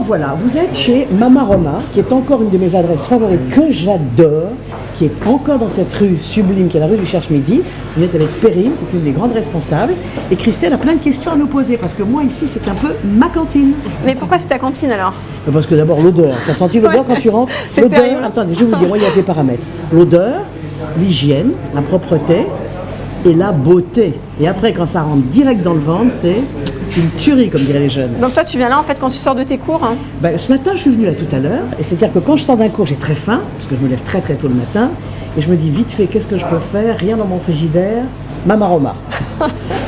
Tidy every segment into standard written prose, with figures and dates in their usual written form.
voilà, vous êtes chez Mama Roma, qui est encore une de mes adresses favorites que j'adore, qui est encore dans cette rue sublime qui est la rue du Cherche-Midi. Vous êtes avec Perrine, qui est une des grandes responsables, et Christelle a plein de questions à nous poser, parce que moi ici c'est un peu ma cantine. Mais pourquoi c'est ta cantine alors? Parce que d'abord l'odeur, t'as senti l'odeur quand tu rentres? C'est terrible. L'odeur, attendez, je vais vous dire, moi il y a des paramètres. L'odeur, l'hygiène, la propreté et la beauté. Et après quand ça rentre direct dans le ventre, c'est une tuerie comme diraient les jeunes. Donc toi tu viens là en fait quand tu sors de tes cours hein? Ben, ce matin je suis venue là tout à l'heure, et c'est-à-dire que quand je sors d'un cours j'ai très faim, parce que je me lève très très tôt le matin, et je me dis vite fait qu'est-ce que je peux faire, rien dans mon frigidaire, Mama Roma.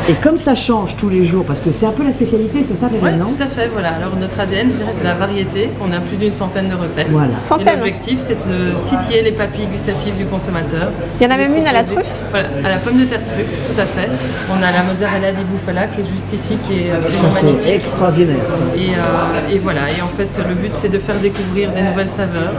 Et comme ça change tous les jours, parce que c'est un peu la spécialité, c'est ça Perrine, Oui, non? tout à fait, voilà. Alors notre ADN, je dirais, c'est la variété. On a plus d'une centaine de recettes. Voilà. Et Centaines. l'objectif, c'est de titiller les papilles gustatives du consommateur. Il y en a même une à la truffe? Voilà, à la pomme de terre truffe, tout à fait. On a la mozzarella di bufala qui est juste ici, qui est Ça, absolument c'est magnifique. extraordinaire. Ça. Et voilà, et en fait le but c'est de faire découvrir des nouvelles saveurs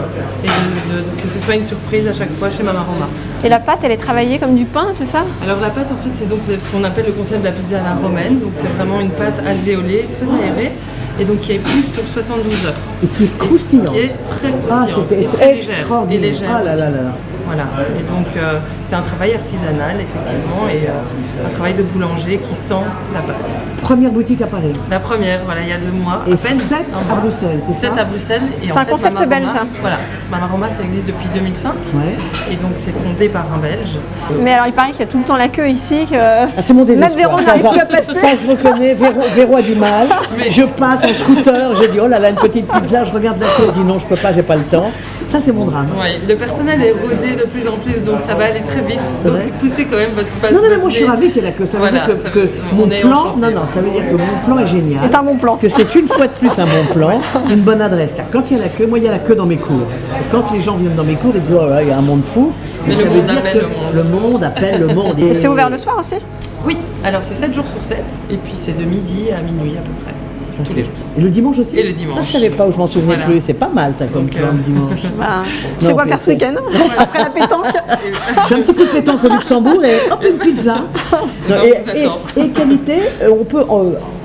et que ce soit une surprise à chaque fois chez Mama Roma. Et la pâte elle est travaillée comme du pain, c'est ça? Alors la pâte en fait c'est donc ce qu'on appelle le concept de la pizza à la romaine, donc c'est vraiment une pâte alvéolée, très aérée, et donc qui est plus sur 72 heures. Et qui est croustillante. Qui est très Ah, croustillante c'était et très légère, extraordinaire. et légère Ah là aussi. là là là. Voilà, et donc c'est un travail artisanal effectivement, et un travail de boulanger qui sent la pâte. Première boutique à Paris. La première, voilà, il y a 2 mois, Et à peine. 7 un à mois. Bruxelles, c'est ça? 7 à Bruxelles. Et C'est en un fait, concept Mama belge, Roma, hein. Voilà, Mama Roma ça existe depuis 2005, Ouais. et donc c'est fondé par un Belge. Mais alors il paraît qu'il y a tout le temps la queue ici, que Ah, c'est mon désespoir. même Véro Ça, n'arrive ça, plus à passer. ça, je reconnais, Véro a du mal. Je passe en scooter, je dis oh là là, une petite pizza, je regarde la queue, je dis non, je peux pas, j'ai pas le temps. Ça, c'est mon drame. Ouais, le personnel est rodé de plus en plus, donc ça va aller très vite. Donc Ouais. poussez quand même votre passe. Non, non, mais moi je suis ravie qu'il y ait la queue. Ça veut Voilà, dire ça que veut- mon on est plan, enchantés. non, non, ça veut dire que mon plan est génial. C'est un bon plan. Que c'est une fois de plus un bon plan, une bonne adresse. Car quand il y a la queue, moi il y a la queue dans mes cours. Et quand les gens viennent dans mes cours, ils disent oh là, il y a un monde fou. Mais ça le veut monde dire appelle que le monde. le monde appelle le monde. Et c'est ouvert le soir aussi? Oui, alors c'est 7 jours sur 7, et puis c'est de midi à minuit à peu près. Ça, tous c'est- les jours. Et le dimanche aussi. Et le dimanche. Ça je savais pas, ou je m'en souvenais Voilà. plus. C'est pas mal ça comme Donc, plan le dimanche. Bah, tu sais Non, quoi mais faire ce c'est- week-end? Après la pétanque? Je fais un petit coup de pétanque au Luxembourg et hop, une pizza. Non, Non, vous attend. et qualité, on peut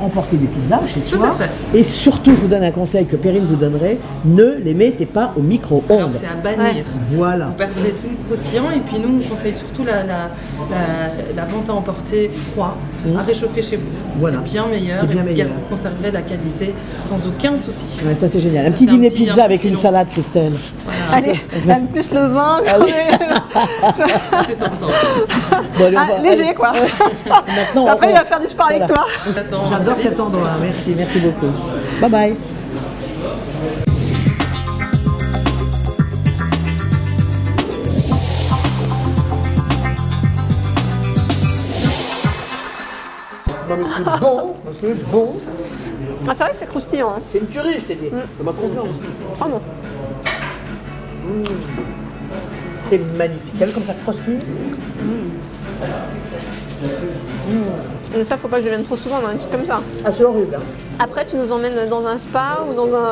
emporter des pizzas chez Tout soi. à fait. Et surtout, je vous donne un conseil que Perrine vous donnerait, ne les mettez pas au Alors micro-ondes. c'est à bannir. Voilà. Vous perdrez tout le croustillant, et puis nous on conseille surtout la vente à emporter froid, à réchauffer chez vous. Voilà. C'est bien meilleur, C'est bien et vous meilleur. conserverez de la qualité sans aucun souci. Ouais, ça c'est génial. Ça, Un petit c'est un dîner petit- pizza un avec petit une filon. salade, Christelle. Allez, même plus le vin. Ah oui. C'est tentant. Bon, allez, on Ah, va- léger allez. quoi. Maintenant, Après on- il va faire du sport avec Voilà. toi. On s'attend à J'adore très cet vite. endroit. Merci, merci beaucoup. Bye bye. Non mais c'est bon, c'est bon. Ah, c'est vrai que c'est croustillant. Hein. C'est une tuerie, je t'ai dit. De ma confiance. Oh non. C'est magnifique. T'as vu comme ça croustille? Mais ça, faut pas que je vienne trop souvent dans un truc comme ça. Ah, c'est horrible. Hein. Après, tu nous emmènes dans un spa ou dans un.